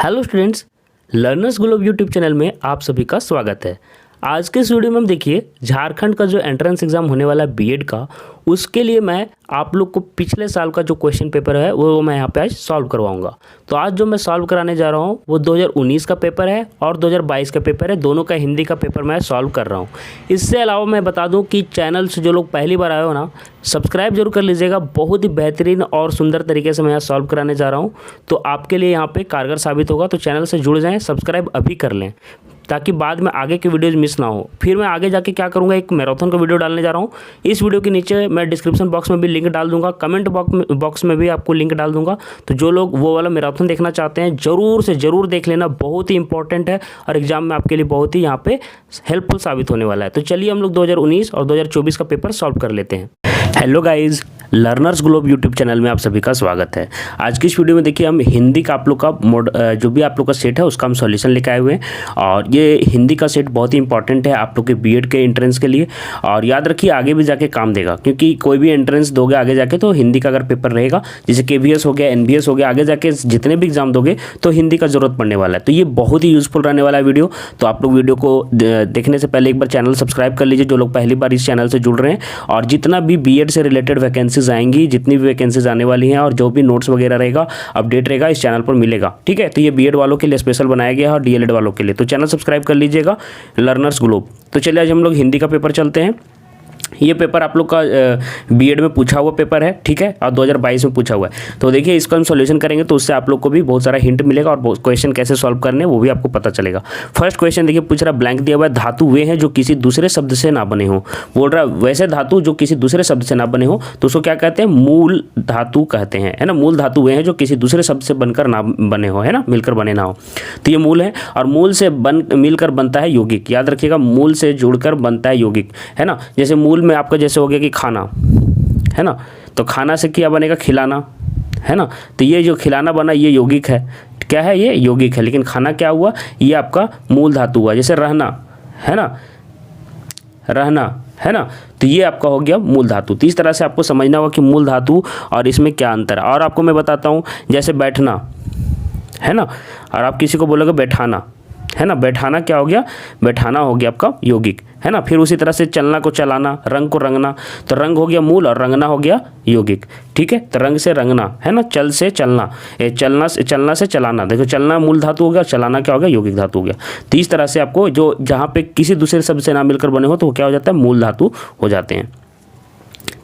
Hello students, learners globe YouTube channel में आप सभी का स्वागत है। आज के इस वीडियो में हम देखिए झारखंड का जो एंट्रेंस एग्ज़ाम होने वाला है बीएड का, उसके लिए मैं आप लोग को पिछले साल का जो क्वेश्चन पेपर है वो मैं यहाँ पे आज सॉल्व करवाऊंगा। तो आज जो मैं सॉल्व कराने जा रहा हूँ वो 2019 का पेपर है और 2022 का पेपर है, दोनों का हिंदी का पेपर मैं सॉल्व कर रहा हूँ। इससे अलावा मैं बता दूँ कि चैनल से जो लोग पहली बार आए हो ना, सब्सक्राइब जरूर कर लीजिएगा। बहुत ही बेहतरीन और सुंदर तरीके से मैं यहाँ सॉल्व कराने जा रहा हूँ, तो आपके लिए यहाँ पे कारगर साबित होगा। तो चैनल से जुड़ जाएँ, सब्सक्राइब अभी कर लें ताकि बाद में आगे के वीडियोज़ मिस ना हो। फिर मैं आगे जाके क्या करूँगा, एक मैराथन का वीडियो डालने जा रहा हूँ। इस वीडियो के नीचे मैं डिस्क्रिप्शन बॉक्स में भी लिंक डाल दूंगा, कमेंट बॉक्स में भी आपको लिंक डाल दूंगा। तो जो लोग वो वाला मैराथन देखना चाहते हैं ज़रूर से ज़रूर देख लेना, बहुत ही इंपॉर्टेंट है और एग्जाम में आपके लिए बहुत ही यहाँ पे हेल्पफुल साबित होने वाला है। तो चलिए हम लोग 2019 और 2024 का पेपर सॉल्व कर लेते हैं। Hello guys, learners globe YouTube channel में आप सभी का स्वागत है। आज की इस वीडियो में देखिए हम हिंदी का आप लोग का जो भी आप लोग का सेट है उसका हम सॉल्यूशन लेके आए हुए हैं। और ये हिंदी का सेट बहुत ही इंपॉर्टेंट है आप लोग के बीएड के एंट्रेंस के लिए। और याद रखिए आगे भी जाके काम देगा, क्योंकि कोई भी एंट्रेंस दोगे आगे जाके तो हिंदी का अगर पेपर रहेगा, जैसे केवीएस हो गया, एनबीएस हो गया, आगे जाके जितने भी एग्जाम दोगे तो हिंदी का जरूरत पड़ने वाला है। तो ये बहुत ही यूजफुल रहने वाला है वीडियो। तो आप लोग वीडियो को देखने से पहले एक बार चैनल सब्सक्राइब कर लीजिए, जो लोग पहली बार इस चैनल से जुड़ रहे हैं। और जितना भी बीएड से रिलेटेड वैकेंसीज आएंगी, जितनी भी वैकेंसीज आने वाली हैं और जो भी नोट्स वगैरह रहेगा, अपडेट रहेगा, इस चैनल पर मिलेगा। ठीक है, तो ये बीएड वालों के लिए स्पेशल बनाया गया है और डीएलएड वालों के लिए। तो चैनल सब्सक्राइब कर लीजिएगा, लर्नर्स ग्लोब। तो चलिए आज हम लोग हिंदी का पेपर चलते हैं। ये पेपर आप लोग का बीएड में पूछा हुआ पेपर है, ठीक है, और 2022 में पूछा हुआ है। तो देखिए इसको हम सॉल्यूशन करेंगे तो उससे आप लोग को भी बहुत सारा हिंट मिलेगा और क्वेश्चन कैसे सॉल्व करने वो भी आपको पता चलेगा। फर्स्ट क्वेश्चन देखिए पूछ रहा, ब्लैंक दिया हुआ है, धातु वे हैं जो किसी दूसरे शब्द से ना बने हो। बोल रहा वैसे धातु जो किसी दूसरे शब्द से ना बने हो तो उसको क्या कहते हैं, मूल धातु कहते हैं, है ना। मूल धातु वे हैं जो किसी दूसरे शब्द से बनकर ना बने हो, है ना, मिलकर बने ना हो। तो ये मूल है और मूल से मिलकर बनता है यौगिक। याद रखिएगा, मूल से जुड़कर बनता है यौगिक, है ना। जैसे मूल में आपका जैसे हो गया कि खाना, है ना, तो खाना से क्या बनेगा, खिलाना, है ना। तो ये जो खिलाना बना ये यौगिक है। क्या है, ये यौगिक है। लेकिन खाना क्या हुआ, ये आपका मूल धातु हुआ। जैसे रहना, है ना, रहना, है ना, तो ये आपका हो गया मूल धातु। तो इस तरह से आपको समझना होगा कि मूल धातु और इसमें क्या अंतर है। और आपको मैं बताता हूँ, जैसे बैठना, है ना, और आप किसी को बोलोगे बैठाना, है ना, बैठाना क्या हो गया, बैठाना हो गया आपका यौगिक, है ना। फिर उसी तरह से चलना को चलाना, रंग को रंगना, तो रंग हो गया मूल और रंगना हो गया यौगिक। ठीक है, तो रंग से रंगना, है ना, चल से चलना, चलना से चलाना। देखो चलना मूल धातु हो गया, चलाना क्या हो गया, यौगिक धातु हो गया। तो इस तरह से आपको जो जहाँ पे किसी दूसरे शब्द से ना मिलकर बने हो तो वो क्या हो जाता है, मूल धातु हो जाते हैं।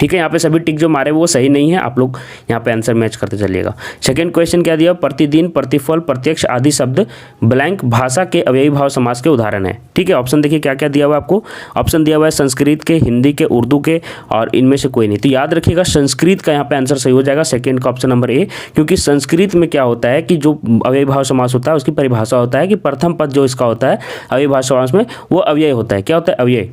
ठीक है, यहाँ पे सभी टिक जो मारे वो सही नहीं है, आप लोग यहाँ पे आंसर मैच करते चलिएगा। सेकंड क्वेश्चन क्या दिया, प्रतिदिन, प्रतिफल, प्रत्यक्ष आदि शब्द ब्लैंक भाषा के अव्ययी भाव समास के उदाहरण है। ठीक है, ऑप्शन देखिए क्या क्या दिया हुआ है आपको। ऑप्शन दिया हुआ है संस्कृत के, हिंदी के, उर्दू के, और इनमें से कोई नहीं। तो याद रखिएगा संस्कृत का यहाँ पे आंसर सही हो जाएगा, सेकेंड का ऑप्शन नंबर ए। क्योंकि संस्कृत में क्या होता है कि जो अव्ययी भाव समास होता है उसकी परिभाषा होता है कि प्रथम पद जो इसका होता है अव्ययी भाव समास में वो अव्यय होता है। क्या होता है, अव्यय,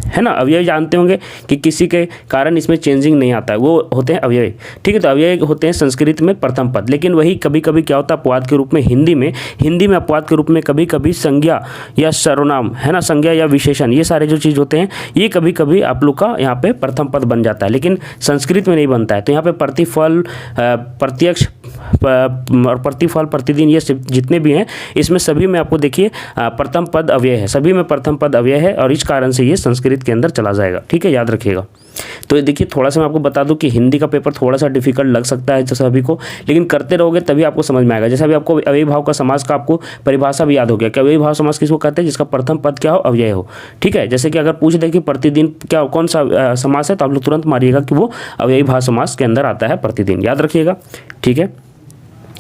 है ना। अव्यय जानते होंगे कि किसी के कारण इसमें चेंजिंग नहीं आता है, वो होते हैं अव्यय। ठीक है, तो अव्यय होते हैं संस्कृत में प्रथम पद। लेकिन वही कभी कभी क्या होता है अपवाद के रूप में हिंदी में अपवाद के रूप में कभी कभी संज्ञा या सर्वनाम, है ना, संज्ञा या विशेषण, ये सारे जो चीज़ होते हैं ये कभी कभी आप लोग का यहाँ पे प्रथम पद बन जाता है, लेकिन संस्कृत में नहीं बनता है। तो यहाँ पे प्रतिफल, प्रत्यक्ष और प्रतिफल, प्रतिदिन, ये जितने भी हैं इसमें सभी में आपको देखिए प्रथम पद अव्यय है, सभी में प्रथम पद अव्यय है और इस कारण से ये संस्कृत के अंदर चला जाएगा। ठीक है, याद रखिएगा। तो देखिए थोड़ा सा मैं आपको बता दूं कि हिंदी का पेपर थोड़ा सा डिफिकल्ट लग सकता है सभी को, लेकिन करते रहोगे तभी आपको समझ में आएगा। जैसे अभी आपको अव्ययी भाव का समास का आपको परिभाषा भी याद हो गया कि अव्ययी भाव समास किसको कहते हैं, जिसका प्रथम पद क्या हो, अव्यय हो। ठीक है, जैसे कि अगर पूछ दे कि प्रतिदिन क्या कौन सा समास है तो आप लोग तुरंत मारिएगा कि वो अव्ययी भाव समास के अंदर आता है, प्रतिदिन। याद रखिएगा, ठीक है।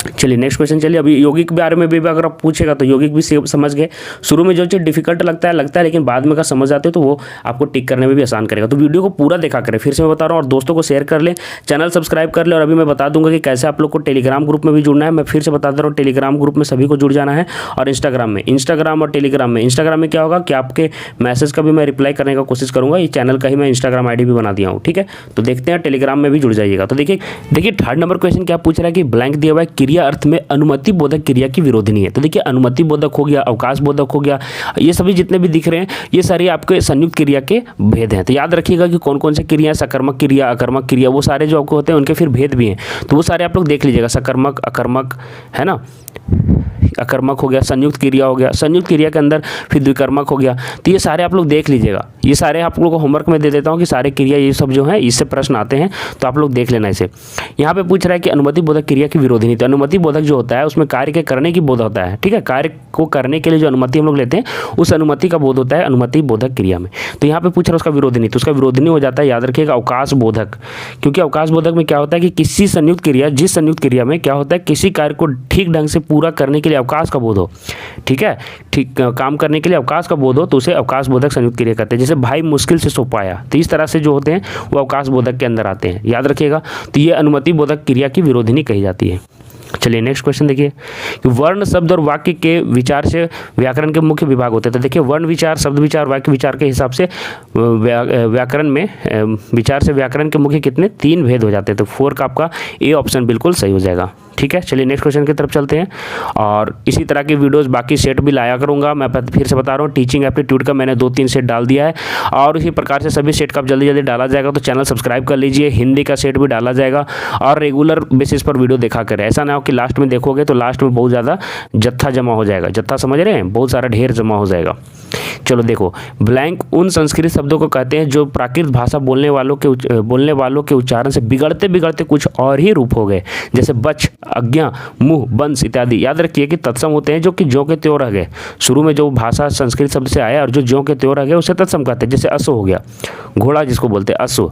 चलिए नेक्स्ट क्वेश्चन। चलिए अभी यौगिक के बारे में भी अगर आप पूछेगा तो यौगिक भी समझ गए। शुरू में जो चीज़ डिफिकल्ट लगता है, लेकिन बाद में अगर समझ आते हो तो वो आपको टिक करने में भी आसान करेगा। तो वीडियो को पूरा देखा करें, फिर से मैं बता रहा हूँ, और दोस्तों को शेयर कर लें, चैनल सब्सक्राइब कर लें। और अभी मैं बता दूंगा कि कैसे आप लोग को टेलीग्राम ग्रुप में भी जुड़ना है। मैं फिर से बता दे रहा हूँ, टेलीग्राम ग्रुप में सभी को जुड़ जाना है। और इंस्टाग्राम और टेलीग्राम में क्या होगा कि आपके मैसेज का भी मैं रिप्लाई करने का कोशिश करूँगा। ये चैनल का ही मैं इंस्टाग्राम ID भी बना दिया हूँ। ठीक है, तो देखते हैं टेलीग्राम में भी जुड़ जाइएगा। तो देखिए थर्ड नंबर क्वेश्चन क्या पूछ रहा है कि ब्लैंक दिया हुआ है, क्रिया अर्थ में अनुमति बोधक क्रिया की विरोधिनी है। तो देखिए अनुमति बोधक हो गया, अवकाश बोधक हो गया, ये सभी जितने भी दिख रहे हैं ये सारी आपके संयुक्त क्रिया के भेद हैं। तो याद रखिएगा कि कौन कौन से क्रिया, सकर्मक क्रिया, अकर्मक क्रिया, वो सारे जो आपको होते हैं उनके फिर भेद भी हैं। तो वो सारे आप लोग देख लीजिएगा, सकर्मक, अकर्मक, है ना, अकर्मक हो गया, संयुक्त क्रिया हो गया, संयुक्त क्रिया के अंदर फिर द्विकर्मक हो गया। तो ये सारे आप लोग देख लीजिएगा, ये सारे आप लोगों को होमवर्क में दे देता हूँ कि सारे क्रिया ये सब जो है इससे प्रश्न आते हैं, तो आप लोग देख लेना इसे। यहाँ पे पूछ रहा है कि अनुमति बोधक क्रिया की विरोधिनी। तो अनुमति बोधक जो होता है उसमें कार्य के करने की बोध होता है, ठीक है, कार्य को करने के लिए जो अनुमति हम लोग लेते हैं उस अनुमति का बोध होता है अनुमति बोधक क्रिया में। तो यहाँ पे पूछ रहा है उसका विरोधिनी, तो उसका विरोधिनी हो जाता है, याद रखिएगा, अवकाश बोधक। क्योंकि अवकाश बोधक में क्या होता है कि किसी संयुक्त क्रिया, जिस संयुक्त क्रिया में क्या होता है किसी कार्य को ठीक ढंग से पूरा करने के लिए अवकाश का बोध हो, ठीक है, ठीक काम करने के लिए अवकाश का बोध हो, तो उसे अवकाश बोधक संयुक्त क्रिया कहते हैं। जैसे भाई मुश्किल से सो पाया, तो इस तरह से जो होते हैं वो अवकाश बोधक के अंदर आते हैं, याद रखिएगा। तो ये अनुमति बोधक क्रिया की विरोधिनी कही जाती है। चलिए नेक्स्ट क्वेश्चन देखिए कि वर्ण शब्द और वाक्य के विचार से व्याकरण के मुख्य विभाग होते हैं। तो देखिए वर्ण विचार, शब्द विचार, वाक्य विचार के हिसाब से व्याकरण में विचार से व्याकरण के मुख्य कितने 3 भेद हो जाते हैं। तो 4 का आपका ए ऑप्शन बिल्कुल सही हो जाएगा। ठीक है, चलिए नेक्स्ट क्वेश्चन की तरफ चलते हैं। और इसी तरह के वीडियोस बाकी सेट भी लाया करूंगा। मैं फिर से बता रहा हूँ, टीचिंग एप्टीट्यूड का मैंने 2-3 सेट डाल दिया है और इसी प्रकार से सभी सेट का जल्दी जल्दी डाला जाएगा। तो चैनल सब्सक्राइब कर लीजिए। हिंदी का सेट भी डाला जाएगा और रेगुलर बेसिस पर वीडियो देखा करें। ऐसा ना हो कि लास्ट में देखोगे तो लास्ट में बहुत ज़्यादा जत्था जमा हो जाएगा। जत्था समझ रहे हैं, बहुत सारा ढेर जमा हो जाएगा। चलो देखो, ब्लैंक उन संस्कृत शब्दों को कहते हैं जो प्राकृत भाषा बोलने वालों के उच्चारण से बिगड़ते बिगड़ते कुछ और ही रूप हो गए, जैसे बच, आज्ञा, मुंह, बंस इत्यादि। याद रखिए कि तत्सम होते हैं जो कि ज्यों के त्यों रह गए। शुरू में जो भाषा संस्कृत शब्द से आया और जो ज्यों के त्यों रह गए उसे तत्सम कहते हैं। जैसे अश्व हो गया, घोड़ा जिसको बोलते हैं अश्व,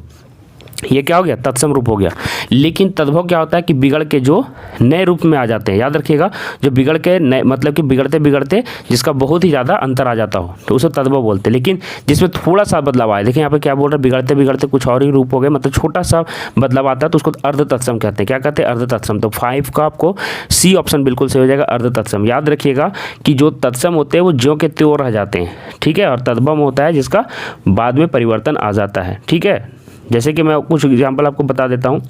ये क्या हो गया, तत्सम रूप हो गया। लेकिन तद्भव क्या होता है कि बिगड़ के जो नए रूप में आ जाते हैं। याद रखिएगा, जो बिगड़ के नए मतलब कि बिगड़ते बिगड़ते जिसका बहुत ही ज़्यादा अंतर आ जाता हो तो उसे तद्भव बोलते हैं। लेकिन जिसमें थोड़ा सा बदलाव आए, देखिए यहाँ पे क्या बोल रहे हैं, बिगड़ते बिगड़ते कुछ और ही रूप हो गए, मतलब छोटा सा बदलाव आता है तो उसको अर्ध तत्सम कहते हैं। क्या कहते हैं, अर्ध तत्सम। तो 5 का आपको सी ऑप्शन बिल्कुल सही हो जाएगा, अर्ध तत्सम। याद रखिएगा कि जो तत्सम होते हैं वो ज्यों के त्यों रह जाते हैं, ठीक है, और तद्भव होता है जिसका बाद में परिवर्तन आ जाता है। ठीक है, जैसे कि मैं कुछ एग्जांपल आपको बता देता हूँ।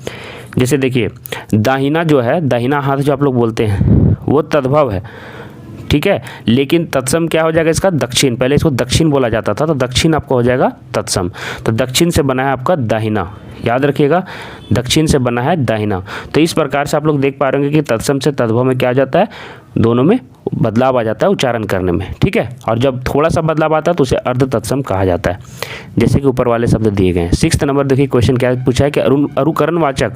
जैसे देखिए, दाहिना जो है, दाहिना हाथ जो आप लोग बोलते हैं वो तद्भव है, ठीक है, लेकिन तत्सम क्या हो जाएगा इसका, दक्षिण। पहले इसको दक्षिण बोला जाता था तो दक्षिण आपका हो जाएगा तत्सम। तो दक्षिण से बना है आपका दाहिना, याद रखिएगा, दक्षिण से बना है दाहिना। तो इस प्रकार से आप लोग देख पा रहे होंगे कि तत्सम से तद्भव में क्या आ जाता है, दोनों में बदलाव आ जाता है उच्चारण करने में। ठीक है, और जब थोड़ा सा बदलाव आता है तो उसे अर्ध तत्सम कहा जाता है, जैसे कि ऊपर वाले शब्द दिए गए हैं। 6 नंबर देखिए, क्वेश्चन क्या पूछा है कि अनुकरण वाचक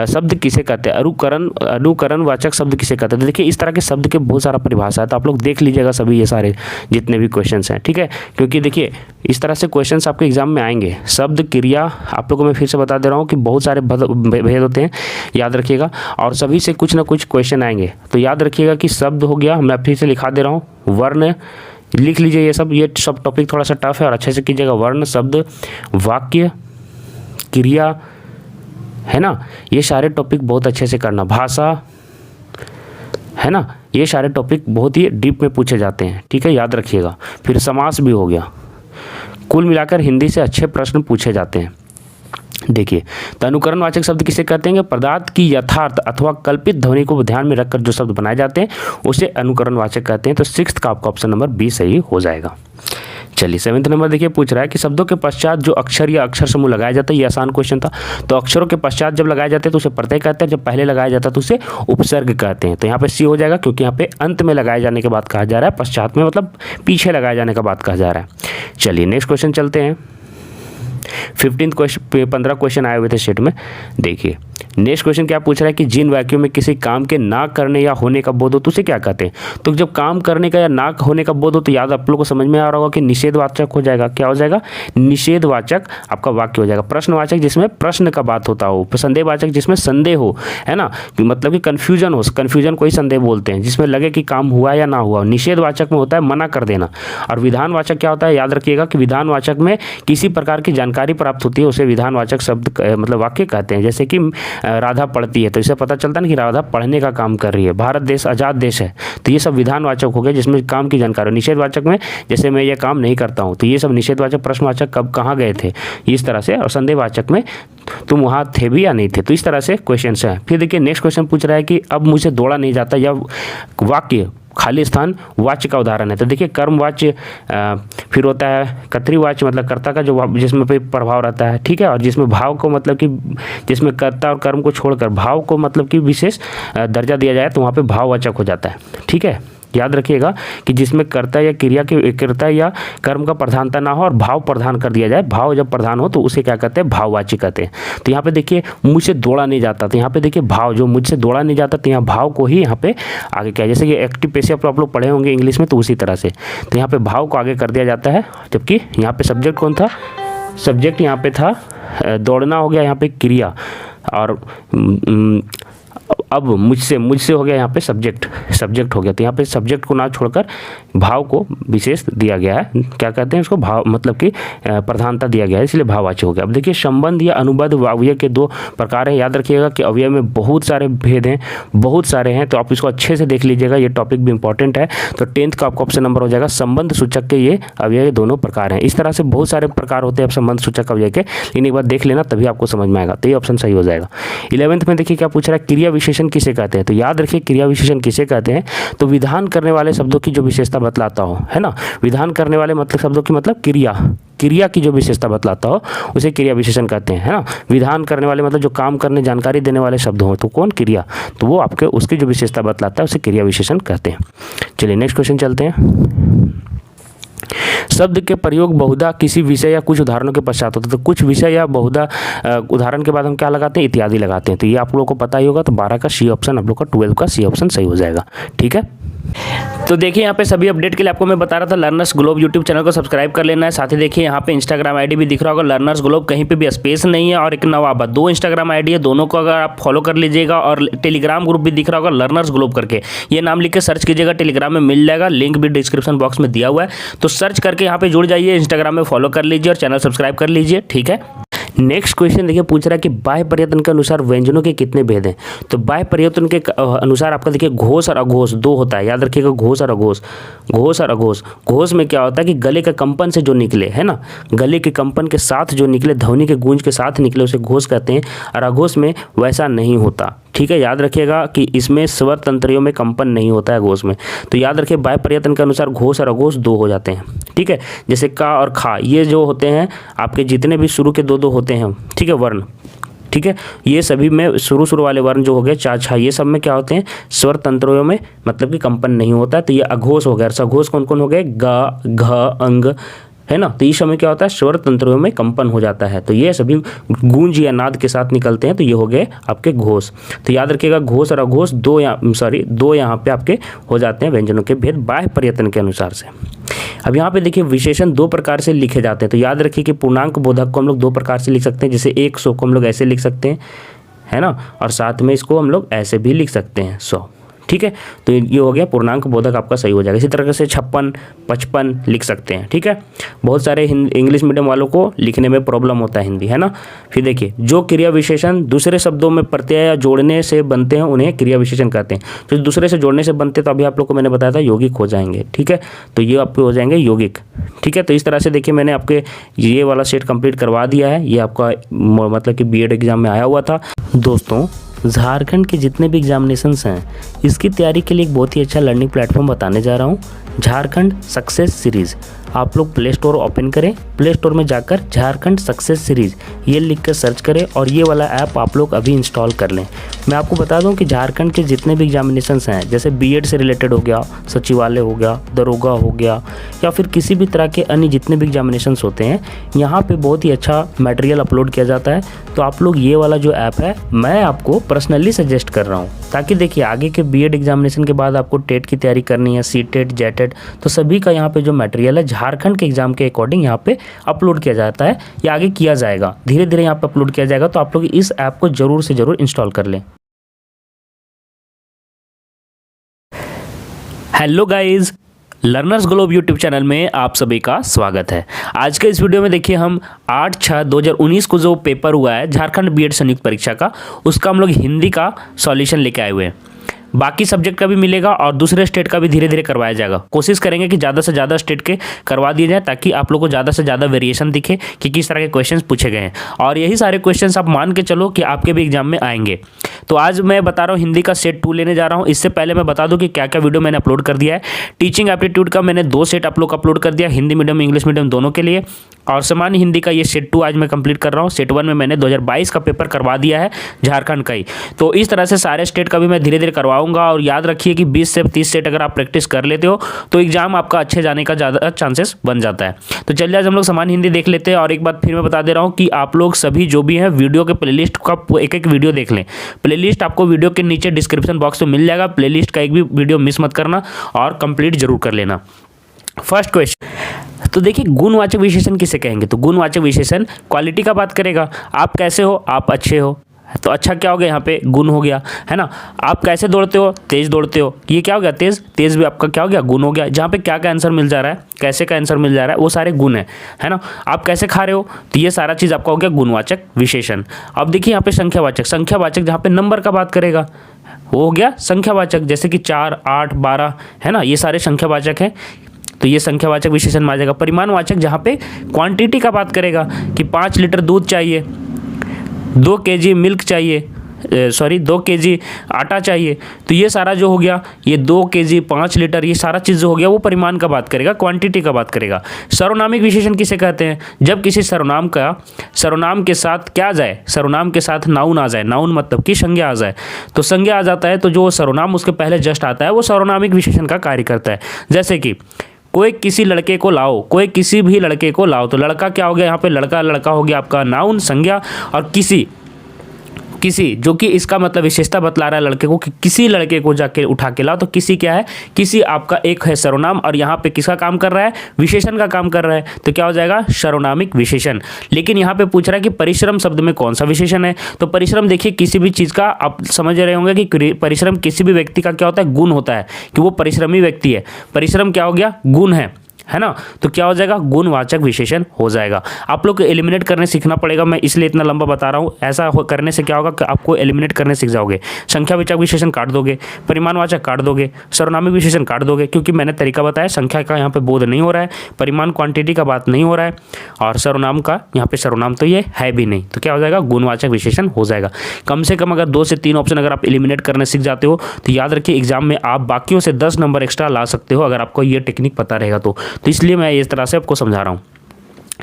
शब्द किसे कहते हैं, अनुकरण वाचक शब्द किसे कहते हैं। तो देखिए इस तरह के शब्द के बहुत सारा परिभाषा है, तो आप लोग देख लीजिएगा सभी ये सारे जितने भी क्वेश्चन हैं। ठीक है, क्योंकि देखिए इस तरह से क्वेश्चन आपके एग्जाम में आएंगे। शब्द क्रिया आप लोगों को मैं फिर से बता दे रहा हूँ कि बहुत सारे भेद होते हैं, याद रखिएगा, और सभी से कुछ ना कुछ क्वेश्चन आएंगे। तो याद रखिएगा कि शब्द हो गया, मैं फिर से लिखा दे रहा हूँ, वर्ण लिख लीजिए। ये सब टॉपिक थोड़ा सा टफ है और अच्छे से कीजिएगा। वर्ण, शब्द, वाक्य, क्रिया, है ना, ये सारे टॉपिक बहुत अच्छे से करना। भाषा, है ना, ये सारे टॉपिक बहुत ही डीप में पूछे जाते हैं। ठीक है, याद रखिएगा। फिर समास भी हो गया। कुल मिलाकर हिंदी से अच्छे प्रश्न पूछे जाते हैं। देखिए, तो अनुकरण वाचक शब्द किसे कहते हैं, पदार्थ की यथार्थ अथवा कल्पित ध्वनि को ध्यान में रखकर जो शब्द बनाए जाते हैं उसे अनुकरण वाचक कहते हैं। तो 6 का आपका ऑप्शन नंबर बी सही हो जाएगा। चलिए 7 नंबर देखिए, पूछ रहा है कि शब्दों के पश्चात जो अक्षर या अक्षर समूह लगाया जाता है, ये आसान क्वेश्चन था। तो अक्षरों के पश्चात जब लगाए जाते हैं तो उसे प्रत्यय कहते हैं, जब पहले लगाया जाता है तो उसे उपसर्ग कहते हैं। तो यहाँ पे सी हो जाएगा, क्योंकि यहाँ पे अंत में लगाए जाने के बाद कहा जा रहा है, पश्चात में मतलब पीछे लगाए जाने का बात कहा जा रहा है। चलिए नेक्स्ट क्वेश्चन चलते हैं। 15 क्वेश्चन आए हुए थे सेट में। देखिए नेक्स्ट क्वेश्चन क्या पूछ रहा है कि जिन वाक्यों में किसी काम के ना करने या होने का बोध हो तो उसे क्या कहते हैं। तो जब काम करने का या ना होने का बोध हो तो याद आप लोग को समझ में आ रहा होगा कि निषेधवाचक हो जाएगा। क्या हो जाएगा, निषेधवाचक आपका वाक्य हो जाएगा। प्रश्नवाचक जिसमें प्रश्न का बात होता हो, संदेहवाचक जिसमें संदेह हो, है ना, मतलब कि कन्फ्यूजन हो, कन्फ्यूजन को ही संदेह बोलते हैं, जिसमें लगे कि काम हुआ या ना हुआ। निषेधवाचक में होता है मना कर देना। और विधानवाचक क्या होता है, याद रखिएगा कि विधानवाचक में किसी प्रकार की जानकारी प्राप्त होती है उसे विधानवाचक शब्द मतलब वाक्य कहते हैं। जैसे कि राधा पढ़ती है तो इससे पता चलता है ना कि राधा पढ़ने का काम कर रही है। भारत देश आज़ाद देश है, तो ये सब विधानवाचक हो गए जिसमें काम की जानकारी। निषेधवाचक में जैसे मैं ये काम नहीं करता हूँ, तो ये सब निषेधवाचक। प्रश्नवाचक कब कहाँ गए थे, इस तरह से। और संदेहवाचक में तुम वहाँ थे भी या नहीं थे। तो इस तरह से क्वेश्चन है। फिर देखिए नेक्स्ट क्वेश्चन पूछ रहा है कि अब मुझे दौड़ा नहीं जाता, या वाक्य खाली स्थान वाच्य का उदाहरण है। तो देखिए कर्म वाच्य, फिर होता है कर्तृवाच्य मतलब कर्ता का जो जिसमें पे प्रभाव रहता है, ठीक है, और जिसमें भाव को मतलब कि जिसमें कर्ता और कर्म को छोड़कर भाव को मतलब कि विशेष दर्जा दिया जाए तो वहाँ पे भाववाचक हो जाता है, ठीक है। याद रखिएगा कि जिसमें कर्ता या क्रिया के कर्ता या कर्म का प्रधानता ना हो और भाव प्रधान कर दिया जाए, भाव जब प्रधान हो तो उसे क्या कहते हैं, भाववाची कहते हैं। तो यहाँ पे देखिए मुझसे दौड़ा नहीं जाता, तो यहाँ पे देखिए भाव, जो मुझसे दौड़ा नहीं जाता तो यहाँ भाव को ही यहाँ पे आगे क्या है, जैसे कि एक्टिव पैसिव आप लोग पढ़े होंगे इंग्लिश में, तो उसी तरह से तो यहाँ पे भाव को आगे कर दिया जाता है। जबकि यहाँ पे सब्जेक्ट कौन था, सब्जेक्ट यहाँ पे था दौड़ना, हो गया यहाँ पे क्रिया, और अब मुझसे हो गया यहाँ पे सब्जेक्ट हो गया। तो यहाँ पे सब्जेक्ट को ना छोड़कर भाव को विशेष दिया गया है, क्या कहते हैं उसको, भाव मतलब कि प्रधानता दिया गया है, इसलिए भाववाची हो गया। अब देखिए संबंध या अनुबंध अवयव के दो प्रकार हैं। याद रखिएगा कि अवयव में बहुत सारे भेद हैं, बहुत सारे हैं, तो आप इसको अच्छे से देख लीजिएगा, ये टॉपिक भी इंपॉर्टेंट है। तो 10th का आपका ऑप्शन नंबर हो जाएगा संबंध सूचक के ये अवयव दोनों प्रकार हैं। इस तरह से बहुत सारे प्रकार होते हैं संबंध सूचक अवयव के, लेकिन एक बार देख लेना तभी आपको समझ में आएगा। तो ये ऑप्शन सही हो जाएगा। 11th में देखिए क्या पूछ रहा है, क्रिया विशेषण किसे कहते हैं। तो याद रखिए क्रिया विशेषण किसे कहते हैं, तो विधान करने वाले शब्दों की जो विशेषता बतलाता हो, है ना, विधान करने वाले मतलब शब्दों की मतलब क्रिया की जो विशेषता बतलाता हो उसे क्रिया विशेषण कहते हैं, है ना। विधान करने वाले मतलब जो काम करने जानकारी देने वाले शब्द हो तो कौन, क्रिया, तो वो आपके उसकी जो विशेषता बतलाता है उसे क्रिया विशेषण कहते हैं। चलिए नेक्स्ट क्वेश्चन चलते हैं। शब्द के प्रयोग बहुधा किसी विषय या कुछ उदाहरणों के पश्चात होता है। तो कुछ विषय या बहुधा उदाहरण के बाद हम क्या लगाते हैं, इत्यादि लगाते हैं। तो ये आप लोगों को पता ही होगा। तो 12 का सी ऑप्शन, आप लोग का 12 का सी ऑप्शन सही हो जाएगा, ठीक है। तो देखिए यहाँ पे सभी अपडेट के लिए आपको मैं बता रहा था, लर्नर्स ग्लोब यूट्यूब चैनल को सब्सक्राइब कर लेना है। साथ ही देखिए यहाँ पे इंस्टाग्राम आईडी भी दिख रहा होगा, लर्नर्स ग्लोब, कहीं पे भी स्पेस नहीं है, और एक नवाबा, 2 इंस्टाग्राम आईडी है, दोनों को अगर आप फॉलो कर लीजिएगा। और टेलीग्राम ग्रुप भी दिख रहा होगा लर्नर्स ग्लोब करके, ये नाम लिख के सर्च कीजिएगा, टेलीग्राम में मिल जाएगा, लिंक भी डिस्क्रिप्शन बॉक्स में दिया हुआ है। तो सर्च करके यहाँ पे जुड़ जाइए, इंस्टाग्राम में फॉलो कर लीजिए और चैनल सब्सक्राइब कर लीजिए, ठीक है। नेक्स्ट क्वेश्चन देखिए पूछ रहा है कि बाह्य प्रयत्न के अनुसार व्यंजनों के कितने भेद हैं। तो बाह्य प्रयत्न के अनुसार आपका देखिए घोष और अघोष 2 होता है। याद रखिएगा घोष और अघोष, घोष और अघोष। घोष में क्या होता है कि गले के कंपन से जो निकले, है ना, गले के कंपन के साथ जो निकले, ध्वनि के गूंज के साथ निकले उसे घोष कहते हैं। और अघोष में वैसा नहीं होता, ठीक है। याद रखिएगा कि इसमें स्वर तंत्रियों में कंपन नहीं होता है घोष में। तो याद रखिए बाह्य प्रयत्न के अनुसार घोष और अघोष 2 हो जाते हैं, ठीक है। जैसे का और खा, ये जो होते हैं आपके जितने भी शुरू के 2 होते हैं, ठीक है, वर्ण, ठीक है, ये सभी में शुरू वाले वर्ण जो हो गए चा छा, ये सब में क्या होते हैं, स्वर तंत्रों में मतलब कि कंपन नहीं होता है। तो ये अघोष हो गया। सघोष कौन कौन हो गए, ग, घ, अंग, है ना। तो इस समय क्या होता है, स्वर तंत्रों में कंपन हो जाता है। तो ये सभी गूंज या नाद के साथ निकलते हैं, तो ये हो गए आपके घोष। तो याद रखिएगा घोष और अघोष 2 यहाँ पे आपके हो जाते हैं व्यंजनों के भेद बाह्य प्रयत्न के अनुसार से। अब यहाँ पे देखिए विशेषण 2 प्रकार से लिखे जाते हैं। तो याद रखिए कि पूर्णांक बोधक को हम लोग 2 प्रकार से लिख सकते हैं। जैसे 100 को हम लोग ऐसे लिख सकते हैं, है ना, और साथ में इसको हम लोग ऐसे भी लिख सकते हैं 100, ठीक है। तो ये हो गया पूर्णांक बोधक आपका सही हो जाएगा। इसी तरह से 56, 55 लिख सकते हैं, ठीक है। बहुत सारे इंग्लिश मीडियम वालों को लिखने में प्रॉब्लम होता है हिंदी, है ना। फिर देखिए जो क्रिया विशेषण दूसरे शब्दों में प्रत्यय या जोड़ने से बनते हैं उन्हें क्रिया विशेषण कहते हैं। जो दूसरे से जोड़ने से बनते हैं तो अभी आप लोग को मैंने बताया था यौगिक हो जाएंगे, ठीक है। तो ये आपके हो जाएंगे यौगिक, ठीक है। तो इस तरह से देखिए मैंने आपके ये वाला सेट कंप्लीट करवा दिया है। ये आपका मतलब कि बीएड एग्जाम में आया हुआ था। दोस्तों झारखंड के जितने भी एग्जामिनेशंस हैं इसकी तैयारी के लिए एक बहुत ही अच्छा लर्निंग प्लेटफॉर्म बताने जा रहा हूँ, झारखंड सक्सेस सीरीज़। आप लोग प्ले स्टोर ओपन करें, प्ले स्टोर में जाकर झारखंड सक्सेस सीरीज़ ये लिख कर सर्च करें और ये वाला ऐप आप लोग अभी इंस्टॉल कर लें। मैं आपको बता दूं कि झारखंड के जितने भी एग्जामिनेशंस हैं, जैसे बीएड से रिलेटेड हो गया, सचिवालय हो गया, दरोगा हो गया, या फिर किसी भी तरह के अन्य जितने भी एग्जामिनेशंस होते हैं, यहाँ पे बहुत ही अच्छा मटेरियल अपलोड किया जाता है। तो आप लोग ये वाला जो ऐप है मैं आपको पर्सनली सजेस्ट कर रहा हूँ, ताकि देखिए आगे के बीएड एग्जामिनेशन के बाद आपको टेट की तैयारी करनी है, सीटेट, जेटेट, तो सभी का यहाँ पे जो मटेरियल है झारखंड के एग्जाम के अकॉर्डिंग यहाँ पे अपलोड किया जाता है, या आगे किया जाएगा, धीरे धीरे यहाँ पे अपलोड किया जाएगा। तो आप लोग इस ऐप को जरूर से जरूर इंस्टॉल कर लें। Hello guys, learners globe YouTube channel में आप सभी का स्वागत है। आज के इस वीडियो में देखिए हम 8/6/2019 को जो पेपर हुआ है झारखंड बीएड संयुक्त परीक्षा का, उसका हम लोग हिंदी का सॉल्यूशन लेके आए हुए हैं। बाकी सब्जेक्ट का भी मिलेगा और दूसरे स्टेट का भी धीरे धीरे करवाया जाएगा। कोशिश करेंगे कि ज़्यादा से ज़्यादा स्टेट के करवा दिए जाए ताकि आप लोग को ज़्यादा से ज़्यादा वेरिएशन दिखे कि किस तरह के क्वेश्चन पूछे गए हैं, और यही सारे क्वेश्चन आप मान के चलो कि आपके भी एग्जाम में आएंगे। तो आज मैं बता रहा हूँ हिंदी का सेट 2 लेने जा रहा हूँ। इससे पहले मैं बता दूं कि क्या क्या वीडियो मैंने अपलोड कर दिया है। टीचिंग एप्टीट्यूड का मैंने 2 सेट आप लोग अपलोड कर दिया, हिंदी मीडियम इंग्लिश मीडियम दोनों के लिए, और सामान्य हिंदी का ये सेट 2 आज मैं कंप्लीट कर रहा हूँ। सेट 1 में मैंने 2022 का पेपर करवा दिया है झारखंड का ही। तो इस तरह से सारे स्टेट का भी मैं धीरे धीरे करवाऊंगा, और याद रखिए कि 20 से 30 सेट अगर आप प्रैक्टिस कर लेते हो तो एग्जाम आपका अच्छे जाने का ज़्यादा चांसेस बन जाता है। तो चलिए आज हम लोग सामान्य हिंदी देख लेते हैं। और एक बात फिर मैं बता दे रहा हूँ कि आप लोग सभी जो भी हैं वीडियो के प्लेलिस्ट का एक एक वीडियो देख लें। प्लेलिस्ट आपको वीडियो के नीचे डिस्क्रिप्शन बॉक्स में मिल जाएगा। प्लेलिस्ट का एक भी वीडियो मिस मत करना और कंप्लीट जरूर कर लेना। फर्स्ट क्वेश्चन, तो देखिए गुणवाचक विशेषण किसे कहेंगे? तो गुणवाचक विशेषण क्वालिटी का बात करेगा। आप कैसे हो? आप अच्छे हो। तो अच्छा क्या हो गया? यहाँ पे गुण हो गया, है ना। आप कैसे दौड़ते हो? तेज दौड़ते हो। ये क्या हो गया? तेज। तेज भी आपका क्या हो गया? गुण हो गया। जहाँ पे क्या का आंसर मिल जा रहा है, कैसे का आंसर मिल जा रहा है, वो सारे गुण है ना। आप कैसे खा रहे हो? तो ये सारा चीज़ आपका हो गया गुणवाचक विशेषण। अब देखिए यहाँ पे संख्यावाचक, संख्यावाचक जहाँ पे नंबर का बात करेगा वो हो गया संख्यावाचक, जैसे कि 4, 8, 12, है ना। ये सारे संख्यावाचक हैं, तो ये संख्यावाचक विशेषण में आ जाएगा। परिमाणवाचक जहाँ पे क्वांटिटी का बात करेगा कि 5 लीटर दूध चाहिए, 2 केजी मिल्क चाहिए, 2 केजी आटा चाहिए, तो ये सारा जो हो गया, ये 2 केजी 5 लीटर, ये सारा चीज़ जो हो गया वो परिमाण का बात करेगा, क्वांटिटी का बात करेगा। सर्वनामिक विशेषण किसे कहते हैं? जब किसी सर्वनाम का सर्वनाम के साथ क्या जाए, सर्वनाम के साथ नाउन आ जाए, नाउन मतलब कि संज्ञा आ जाए, तो संज्ञा आ जाता है तो जो सर्वनाम उसके पहले जस्ट आता है वो सर्वनामिक विशेषण का कार्य करता है। जैसे कि कोई किसी लड़के को लाओ, कोई किसी भी लड़के को लाओ, तो लड़का क्या हो गया? यहाँ पे लड़का, लड़का हो गया आपका नाउन संज्ञा, और किसी जो कि इसका मतलब विशेषता बतला रहा है लड़के को कि किसी लड़के को जाके उठा के लाओ, तो किसी क्या है? किसी आपका एक है सर्वनाम, और यहाँ पे किसका काम कर रहा है? विशेषण का काम कर रहा है, तो क्या हो जाएगा? सर्वनामिक विशेषण। लेकिन यहाँ पे पूछ रहा है कि परिश्रम शब्द में कौन सा विशेषण है? तो परिश्रम देखिए किसी भी चीज़ का आप समझ रहे होंगे कि परिश्रम किसी भी व्यक्ति का क्या होता है? गुण होता है कि वो परिश्रमी व्यक्ति है। परिश्रम क्या हो गया? गुण है ना। तो क्या हो जाएगा? गुणवाचक विशेषण हो जाएगा। आप लोग को एलिमिनेट करने सीखना पड़ेगा, मैं इसलिए इतना लंबा बता रहा हूँ। ऐसा करने से क्या होगा कि आपको एलिमिनेट करने सीख जाओगे। संख्यावाचक विशेषण काट दोगे, परिमाणवाचक काट दोगे, सर्वनामिक विशेषण काट दोगे, क्योंकि मैंने तरीका बताया, संख्या का यहाँ पे बोध नहीं हो रहा है, परिमाण क्वांटिटी का बात नहीं हो रहा है, और सर्वनाम का यहाँ पे सर्वनाम तो ये है भी नहीं, तो क्या हो जाएगा? गुणवाचक विशेषण हो जाएगा। कम से कम अगर 2 से 3 ऑप्शन अगर आप एलिमिनेट करने सीख जाते हो तो याद रखिए एग्जाम में आप बाकियों से 10 नंबर एक्स्ट्रा ला सकते हो, अगर आपको ये टेक्निक पता रहेगा तो इसलिए मैं इस तरह से आपको समझा रहा हूँ।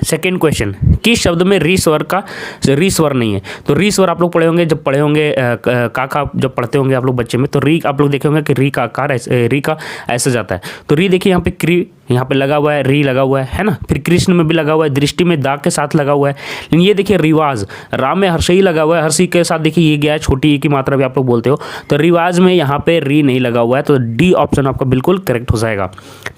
सेकेंड क्वेश्चन, किस शब्द में री स्वर का री स्वर नहीं है? तो री स्वर आप लोग पढ़े होंगे, जब पढ़े होंगे का जब पढ़ते होंगे आप लोग बच्चे में, तो री आप लोग देखे होंगे कि री का आकार री का ऐसे जाता है। तो री देखिए यहाँ पे क्री यहाँ पे लगा हुआ है, री लगा हुआ है ना। फिर कृष्ण में भी लगा हुआ है, दृष्टि में दाग के साथ लगा हुआ है। लेकिन ये देखिए रिवाज, राम में हर्षई लगा हुआ है, हर्षई के साथ देखिए ये गया है, छोटी ई की मात्रा भी आप लोग बोलते हो, तो रिवाज में यहाँ पे री नहीं लगा हुआ है, तो डी ऑप्शन आपका बिल्कुल करेक्ट हो जाएगा।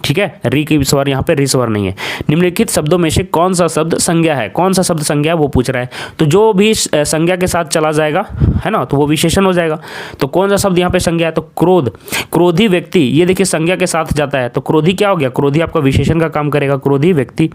ठीक है, री की स्वर यहाँ पे री स्वर नहीं है। निम्नलिखित शब्दों में से कौन सा शब्द संज्ञा है? कौन सा शब्द संज्ञा है वो पूछ रहा है। तो जो भी संज्ञा के साथ चला जाएगा, है ना, तो वो विशेषण हो जाएगा। तो कौन सा शब्द यहाँ पे संज्ञा है? तो क्रोध, क्रोधी व्यक्ति, ये देखिए संज्ञा के साथ जाता है, तो क्रोधी क्या हो गया? क्रोधी आपका विशेषण का काम करेगा, क्रोधी व्यक्ति,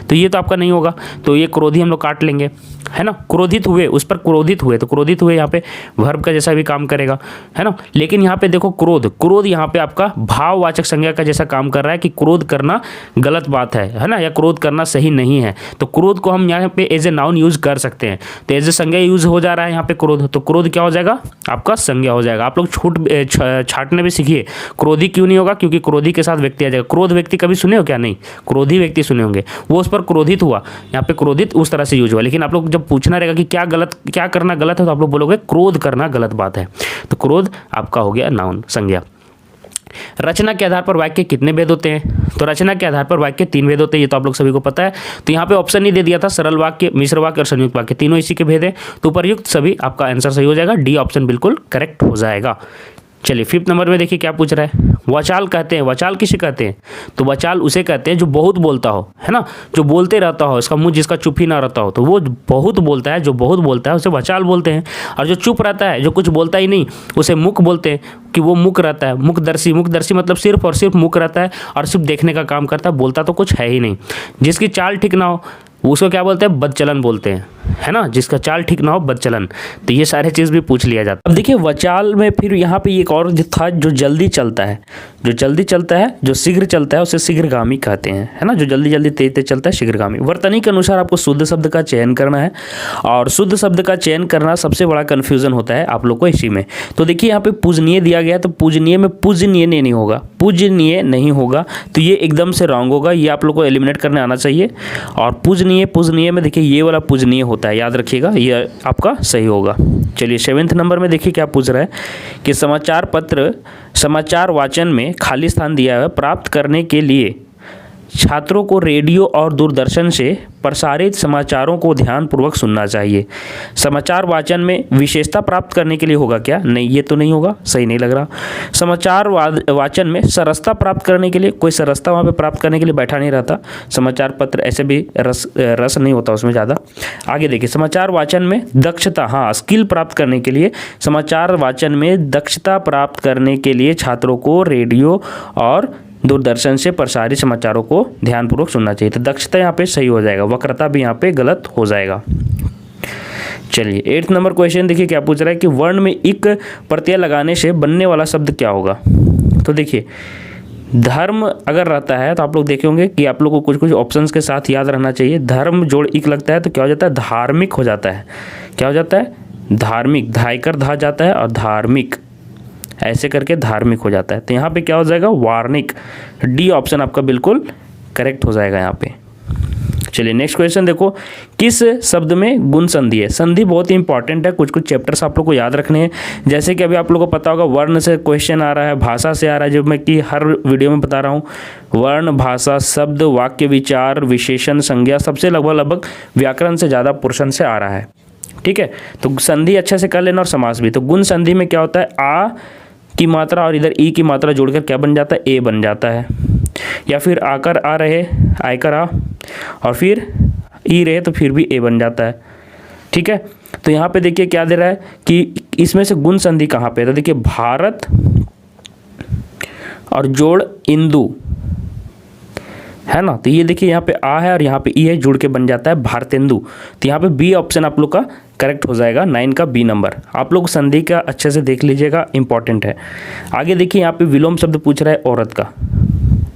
तो ये तो आपका नहीं होगा, तो ये क्रोधी हम लोग काट लेंगे, है ना। क्रोधित हुए, उस पर क्रोधित हुए, तो क्रोधित हुए यहाँ पे वर्ब का जैसा भी काम करेगा, है ना। लेकिन यहाँ पे देखो क्रोध, क्रोध यहाँ पे आपका भाववाचक संज्ञा का जैसा काम कर रहा है कि क्रोध करना गलत बात है ना, या क्रोध करना सही नहीं है। तो क्रोध को हम यहाँ पे एज ए नाउन यूज कर सकते हैं, तो एज ए संज्ञा यूज हो जा रहा है यहाँ पे क्रोध, तो क्रोध क्या हो जाएगा? आपका संज्ञा हो जाएगा। आप लोग छाटने भी सीखिए, क्रोधी क्यों नहीं होगा? क्योंकि क्रोधी के साथ व्यक्ति आ जाएगा। क्रोध व्यक्ति कभी सुने हो क्या? नहीं, क्रोधी व्यक्ति सुने होंगे, वो उस पर क्रोधित हुआ, यहाँ पे क्रोधित उस तरह से यूज हुआ। लेकिन आप लोग जब पूछना रहेगा कि क्या करना गलत है, तो आप लोग बोलोगे क्रोध करना गलत बात है, तो क्रोध आपका हो गया नाउन संज्ञा। रचना के आधार पर वाक्य कितने भेद होते हैं? तो रचना के आधार पर वाक्य 3 भेद होते हैं, ये तो आप लोग सभी को पता है। तो यहाँ पे ऑप्शन नहीं दे दिया था, सरल वाक्य, मिश्र वाक्य और संयुक्त वाक्य, तीनों इसी के भेद है, तो उपरयुक्त सभी आपका आंसर सही हो जाएगा, डी ऑप्शन बिल्कुल करेक्ट हो जाएगा। चलिए 5th नंबर में देखिए क्या पूछ रहा है। वचाल कहते हैं, वचाल किसे कहते हैं? तो वचाल उसे कहते हैं जो बहुत बोलता हो, है ना, जो बोलते रहता हो, इसका मुंह जिसका चुप ही ना रहता हो, तो वो बहुत बोलता है, जो बहुत बोलता है उसे वचाल बोलते हैं। और जो चुप रहता है, जो कुछ बोलता ही नहीं, उसे मुक बोलते हैं, कि वो मुक रहता है। मुकदर्शी, मुकदर्शी मतलब सिर्फ और सिर्फ मुक रहता है और सिर्फ देखने का काम करता है, बोलता तो कुछ है ही नहीं। जिसकी चाल ठीक ना हो उसको क्या बोलते हैं? बदचलन बोलते हैं, है ना, जिसका चाल ठीक ना हो बदचलन। तो ये सारे चीज़ भी पूछ लिया जाता है। अब देखिए वचाल में फिर यहाँ पे एक और था जो जल्दी चलता है, जो जल्दी चलता है, जो शीघ्र चलता है उसे शीघ्रगामी कहते हैं, है ना, जो जल्दी जल्दी तेज तेज चलता है शीघ्रगामी। वर्तनी के अनुसार आपको शुद्ध शब्द का चयन करना है, और शुद्ध शब्द का चयन करना सबसे बड़ा कन्फ्यूजन होता है आप लोग को इसी में। तो देखिए यहाँ पे पूजनीय दिया गया है, तो पूजनीय में पूजनीय नहीं होगा, पूजनीय नहीं होगा, तो ये एकदम से रॉन्ग होगा, ये आप लोग को एलिमिनेट करने आना चाहिए। और पूजनीय, पूजनीय में देखिए ये वाला पूजनीय होता है, याद रखिएगा, ये आपका सही होगा। चलिए 7वें नंबर में देखिए क्या पूछ रहा है कि समाचार पत्र समाचार वाचन में खाली स्थान दिया है, प्राप्त करने के लिए छात्रों को रेडियो और दूरदर्शन से प्रसारित समाचारों को ध्यानपूर्वक सुनना चाहिए। समाचार वाचन में विशेषता प्राप्त करने के लिए होगा क्या? नहीं, ये तो नहीं होगा, सही नहीं लग रहा। समाचार वाचन में सरसता प्राप्त करने के लिए, कोई सरसता वहाँ पे प्राप्त करने के लिए बैठा नहीं रहता। समाचार पत्र ऐसे भी रस नहीं होता उसमें ज़्यादा। आगे देखिए समाचार वाचन में दक्षता, हाँ स्किल प्राप्त करने के लिए, समाचार वाचन में दक्षता प्राप्त करने के लिए छात्रों को रेडियो और दूरदर्शन से प्रसारित समाचारों को ध्यानपूर्वक सुनना चाहिए। तो दक्षता यहाँ पे सही हो जाएगा, वक्रता भी यहाँ पे गलत हो जाएगा। चलिए 8 नंबर क्वेश्चन देखिए क्या पूछ रहा है कि वर्ण में इक प्रत्यय लगाने से बनने वाला शब्द क्या होगा। तो देखिए धर्म अगर रहता है तो आप लोग देखे होंगे कि आप लोग को कुछ कुछ ऑप्शंस के साथ याद रहना चाहिए। धर्म जोड़ इक लगता है तो क्या हो जाता है? धार्मिक हो जाता है। क्या हो जाता है? धार्मिक, धायकर धा जाता है और धार्मिक ऐसे करके धार्मिक हो जाता है। तो यहाँ पे क्या हो जाएगा? वार्णिक। डी ऑप्शन आपका बिल्कुल करेक्ट हो जाएगा यहाँ पे। चलिए नेक्स्ट क्वेश्चन देखो, किस शब्द में गुण संधि है? संधि बहुत ही इंपॉर्टेंट है, कुछ कुछ चैप्टर्स आप लोग को याद रखने हैं। जैसे कि अभी आप लोगों को पता होगा वर्ण से क्वेश्चन आ रहा है, भाषा से आ रहा है, जो मैं कि हर वीडियो में बता रहा हूँ। वर्ण, भाषा, शब्द, वाक्य, विचार, विशेषण, संज्ञा, सबसे लगभग व्याकरण से ज़्यादा पोर्शन से आ रहा है। ठीक है, तो संधि अच्छे से कर लेना और समास भी। तो गुण संधि में क्या होता है? आ की मात्रा और इधर ई की मात्रा जोड़कर क्या बन जाता है? ए बन जाता है। या फिर आकर आ रहे, आयकर आ, और फिर ई रहे तो फिर भी ए बन जाता है। ठीक है, तो यहाँ पे देखिए क्या दे रहा है कि इसमें से गुण संधि कहाँ पे है? तो देखिए भारत और जोड़ इंदु, है ना, तो ये देखिए यहाँ पे आ है और यहाँ पे ई है, जुड़ के बन जाता है भारतेंदु। तो यहाँ पे बी ऑप्शन आप लोग का करेक्ट हो जाएगा, 9 का बी नंबर। आप लोग संधि का अच्छे से देख लीजिएगा, इंपॉर्टेंट है। आगे देखिए यहाँ पे विलोम शब्द पूछ रहा है औरत का।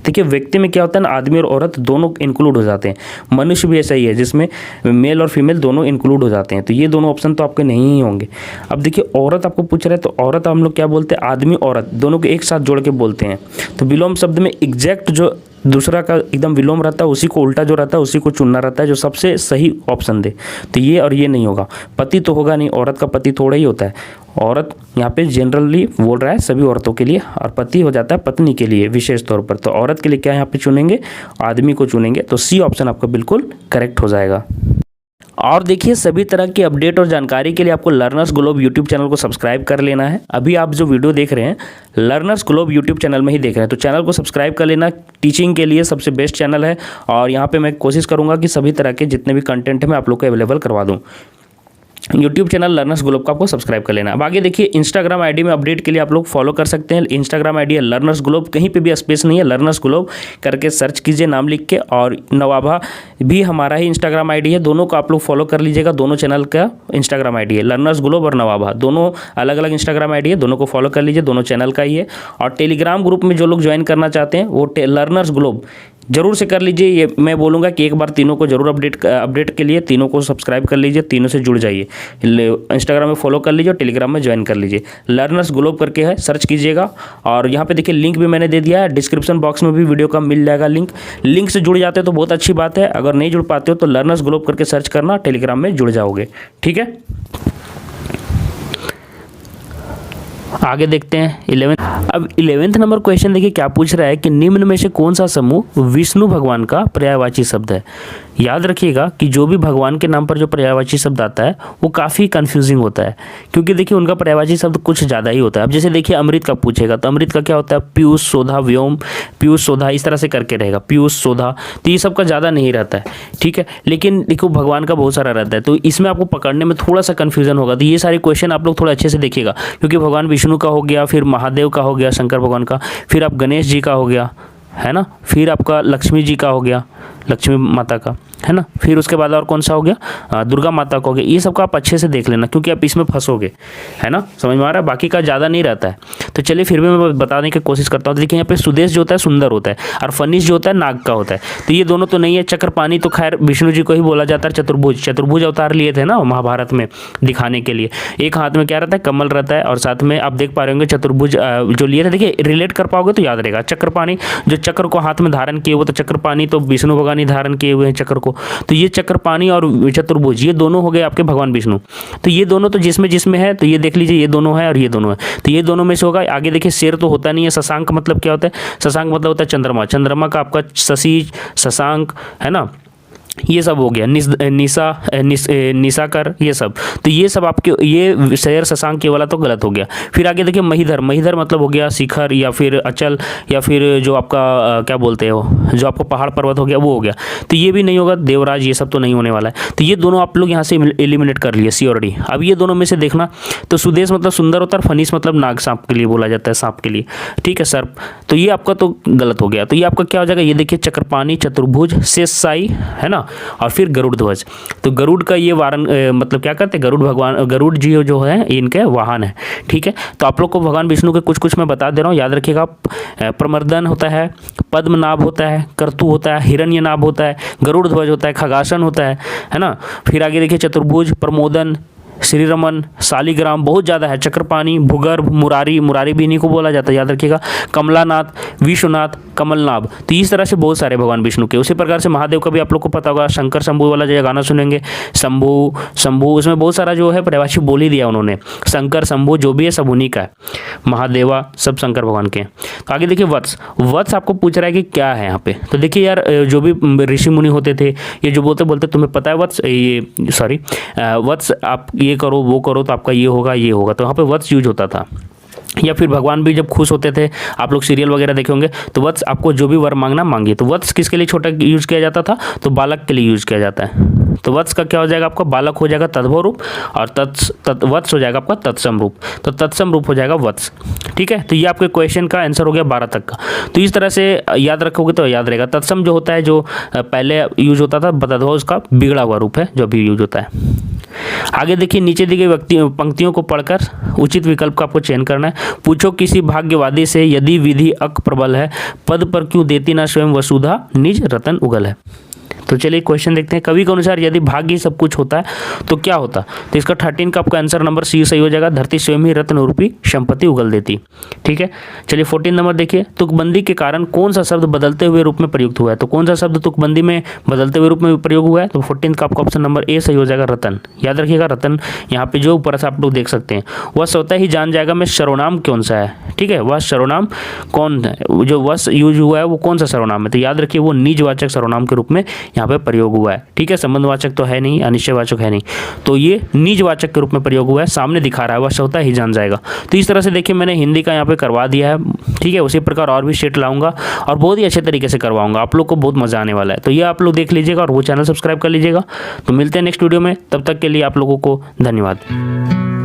देखिए व्यक्ति में क्या होता है ना, आदमी और औरत दोनों इंक्लूड हो जाते हैं। मनुष्य भी ऐसा ही है जिसमें मेल और फीमेल दोनों इंक्लूड हो जाते हैं। तो ये दोनों ऑप्शन तो आपके नहीं ही होंगे। अब देखिए औरत आपको पूछ रहा है, तो औरत हम लोग क्या बोलते हैं? आदमी औरत दोनों को एक साथ जोड़ के बोलते हैं। तो विलोम शब्द में एग्जैक्ट जो दूसरा का एकदम विलोम रहता है उसी को उल्टा जो रहता है उसी को चुनना रहता है, जो सबसे सही ऑप्शन दे। तो ये और ये नहीं होगा। पति तो होगा नहीं, औरत का पति थोड़ा ही होता है। औरत यहाँ पे जनरली बोल रहा है सभी औरतों के लिए, और पति हो जाता है पत्नी के लिए विशेष तौर पर। तो औरत के लिए क्या यहाँ पे चुनेंगे? आदमी को चुनेंगे। तो सी ऑप्शन आपका बिल्कुल करेक्ट हो जाएगा। और देखिए सभी तरह की अपडेट और जानकारी के लिए आपको लर्नर्स ग्लोब यूट्यूब चैनल को सब्सक्राइब कर लेना है। अभी आप जो वीडियो देख रहे हैं लर्नर्स ग्लोब यूट्यूब चैनल में ही देख रहे हैं, तो चैनल को सब्सक्राइब कर लेना। टीचिंग के लिए सबसे बेस्ट चैनल है, और यहाँ पे मैं कोशिश करूँगा कि सभी तरह के जितने भी कंटेंट है मैं आप लोग को अवेलेबल करवा दूँ। यूट्यूब चैनल लर्नर्स ग्लोब का आपको सब्सक्राइब कर लेना। अब आगे देखिए इंस्टाग्राम आईडी में अपडेट के लिए आप लोग फॉलो कर सकते हैं। इंस्टाग्राम आईडी है लर्नर्स ग्लोब, कहीं पे भी स्पेस नहीं है, लर्नर्स ग्लोब करके सर्च कीजिए नाम लिख के। और नवाभा भी हमारा ही इंस्टाग्राम आईडी है, दोनों को आप लोग फॉलो कर लीजिएगा। दोनों चैनल का इंस्टाग्राम आईडी है, लर्नर्स ग्लोब और नवाभा, दोनों अलग अलग इंस्टाग्राम आईडी है, दोनों को फॉलो कर लीजिए, दोनों चैनल का ही है। और टेलीग्राम ग्रुप में जो लोग ज्वाइन करना चाहते हैं वो लर्नर्स ग्लोब जरूर से कर लीजिए। ये मैं बोलूँगा कि एक बार तीनों को जरूर अपडेट के लिए तीनों को सब्सक्राइब कर लीजिए, तीनों से जुड़ जाइए। इंस्टाग्राम में फॉलो कर लीजिए और टेलीग्राम में ज्वाइन कर लीजिए। लर्नर्स ग्लोब करके है, सर्च कीजिएगा। और यहाँ पे देखिए लिंक भी मैंने दे दिया है, डिस्क्रिप्शन बॉक्स में भी वीडियो का मिल जाएगा लिंक से जुड़ जाते हो तो बहुत अच्छी बात है। अगर नहीं जुड़ पाते हो तो लर्नर्स ग्लोब करके सर्च करना, टेलीग्राम में जुड़ जाओगे। ठीक है, आगे देखते हैं 11। अब 11वें नंबर क्वेश्चन देखिए क्या पूछ रहा है कि निम्न में से कौन सा समूह विष्णु भगवान का पर्यायवाची शब्द है। याद रखिएगा कि जो भी भगवान के नाम पर जो पर्यायवाची शब्द आता है वो काफ़ी कंफ्यूजिंग होता है, क्योंकि देखिए उनका पर्यायवाची शब्द कुछ ज़्यादा ही होता है। अब जैसे देखिए अमृत का पूछेगा तो अमृत का क्या होता है? पीयूष, सोधा, व्योम, पीयूष, सोधा, इस तरह से करके रहेगा, पीयूष, सोधा। तो ये सब का ज़्यादा नहीं रहता है, ठीक है। लेकिन देखो भगवान का बहुत सारा रहता है, तो इसमें आपको पकड़ने में थोड़ा सा कन्फ्यूजन होगा। तो ये सारे क्वेश्चन आप लोग थोड़ा अच्छे से देखिएगा, क्योंकि भगवान विष्णु का हो गया, फिर महादेव का हो गया, शंकर भगवान का, फिर आप गणेश जी का हो गया, है ना, फिर आपका लक्ष्मी जी का हो गया, लक्ष्मी माता का, है ना। फिर उसके बाद और कौन सा हो गया, दुर्गा माता का हो गया। ये सब का आप अच्छे से देख लेना, क्योंकि आप इसमें फंसोगे, है ना, समझ में आ रहा है। बाकी का ज़्यादा नहीं रहता है। तो चलिए फिर भी मैं बताने की कोशिश करता हूँ। तो देखिए यहाँ पे सुदेश जो होता है सुंदर होता है, और फनिश जो होता है नाग का होता है। तो ये दोनों तो नहीं है। चक्रपाणी तो खैर विष्णु जी को ही बोला जाता है। चतुर्भुज अवतार लिए थे ना महाभारत में दिखाने के लिए। एक हाथ में क्या रहता है, कमल रहता है, और साथ में आप देख पा रहे होंगे चतुर्भुज जो लिए थे। देखिए रिलेट कर पाओगे तो याद रहेगा। चक्रपाणी जो चक्र को हाथ में धारण किए हुए, तो चक्रपाणी तो विष्णु भगवान ही धारण किए हुए हैं चक्र को। तो ये चक्रपाणी और चतुर्भुज ये दोनों हो गए आपके भगवान विष्णु। तो ये दोनों तो जिसमें है, तो ये देख लीजिए ये दोनों है और ये दोनों है। तो ये दोनों में से होगा। आगे देखिए शेर तो होता नहीं है। शशांक मतलब क्या होता है, शशांक मतलब होता है चंद्रमा। चंद्रमा का आपका शशि, शशांक, है ना, ये सब हो गया। निशाकर ये सब। तो ये सब आपके ये शेर शशांक ये वाला तो गलत हो गया। फिर आगे देखिए महिधर। महिधर मतलब हो गया शिखर या फिर अचल, या फिर जो आपका क्या बोलते हो, जो आपको पहाड़ पर्वत हो गया वो हो गया। तो ये भी नहीं होगा। देवराज ये सब तो नहीं होने वाला है। तो ये दोनों आप लोग यहाँ से एलिमिनेट कर लिए सियोरडी। अब ये दोनों में से देखना, तो सुदेश मतलब सुंदर होता है, फनीस मतलब नाग सांप के लिए बोला जाता है, सांप के लिए, ठीक है सर्प। तो ये आपका तो गलत हो गया। तो ये आपका क्या हो जाएगा, ये देखिए चक्रपाणी, चतुर्भुज, शेषशायी, है ना, और फिर गरुड़ ध्वज। तो गरुड़ का ये वारन मतलब क्या करते हैं, गरुड़ भगवान, गरुड़ जी जो है इनके वाहन है, ठीक है। तो आप लोग को भगवान विष्णु के कुछ मैं बता दे रहा हूँ, याद रखिएगा। प्रमर्दन होता है, पद्मनाभ होता है, कर्तु होता है, हिरण्यनाभ होता है, गरुड़ ध्वज होता है, खगासन होता है ना। फिर आगे देखिए चतुर्भुज, प्रमोदन, श्रीरमन, शालिग्राम बहुत ज़्यादा है, चक्रपाणी, भूगर्भ, मुरारी, मुरारी भी इन्हीं को बोला जाता है, याद रखिएगा। कमलानाथ, विश्वनाथ, कमलनाभ। तो इस तरह से बहुत सारे भगवान विष्णु के। उसी प्रकार से महादेव का भी आप लोग को पता होगा, शंकर शंभू वाला जो गाना सुनेंगे, शंभू शंभू, उसमें बहुत सारा जो है परिभाषित बोल ही दिया उन्होंने। शंकर शंभू जो भी है सब उन्हीं का है। महादेवा सब शंकर भगवान के। तो आगे देखिए वत्स। वत्स आपको पूछ रहा है कि क्या है यहाँ पे। तो देखिए यार जो भी ऋषि मुनि होते थे, ये जो बोलते तुम्हें पता है वत्स, ये सॉरी वत्स, आप ये करो वो करो तो आपका ये होगा ये होगा। तो यहाँ पे वत्स यूज होता था। या फिर भगवान भी जब खुश होते थे, आप लोग सीरियल वगैरह देखे होंगे, तो वत्स आपको जो भी वर मांगना मांगिए। तो वत्स किसके लिए छोटा यूज किया जाता था, तो बालक के लिए यूज किया जाता है। तो वत्स का क्या हो जाएगा, आपका बालक हो जाएगा तद्भव रूप, और वत्स हो जाएगा आपका तत्सम रूप। तो तत्सम रूप हो जाएगा वत्स, ठीक है। तो ये आपके क्वेश्चन का आंसर हो गया 12 तक का। तो इस तरह से याद रखोगे तो याद रहेगा। तत्सम जो होता है, जो पहले यूज होता था, तद्भव उसका बिगड़ा हुआ रूप है जो अभी यूज होता है। आगे देखिए नीचे दी गई पंक्तियों को पढ़कर उचित विकल्प का आपको चयन करना है। पूछो किसी भाग्यवादी से, यदि विधि अक प्रबल है, पद पर क्यों देती ना स्वयं वसुधा, निज रतन उगल है। तो चलिए क्वेश्चन देखते हैं। कवि के अनुसार यदि भाग्य सब कुछ होता है तो क्या होता। तो इसका 13 का आपका आंसर नंबर सी सही हो जाएगा। धरती स्वयं ही रत्न रूपी संपत्ति उगल देती, ठीक है। चलिए 14 नंबर देखिए। तुकबंदी के कारण कौन सा शब्द बदलते हुए रूप में प्रयुक्त हुआ है। तो कौन सा शब्द तुकबंदी में बदलते हुए रूप में प्रयोग हुआ है। तो 14 का आपका ऑप्शन नंबर ए सही हो जाएगा, रतन। याद रखिएगा रतन, यहाँ पे जो ऊपर से आप लोग देख सकते हैं, वह स्वतः ही जान जाएगा मैं सर्वनाम कौन सा है, ठीक है। वह सर्वनाम कौन है, जो वह यूज हुआ है वो कौन सा सर्वनाम है। तो याद रखिए वो निजवाचक सर्वनाम के रूप में यहाँ पे प्रयोग हुआ है, ठीक है। संबंधवाचक तो है नहीं, अनिश्चयवाचक है नहीं, तो ये निजवाचक के रूप में प्रयोग हुआ है। सामने दिखा रहा है, वह स्वतः ही जान जाएगा। तो इस तरह से देखिए मैंने हिंदी का यहाँ पे करवा दिया है, ठीक है। उसी प्रकार और भी सेट लाऊंगा और बहुत ही अच्छे तरीके से करवाऊंगा, आप लोग को बहुत मजा आने वाला है। तो ये आप लोग देख लीजिएगा और वो चैनल सब्सक्राइब कर लीजिएगा। तो मिलते हैं नेक्स्ट वीडियो में, तब तक के लिए आप लोगों को धन्यवाद।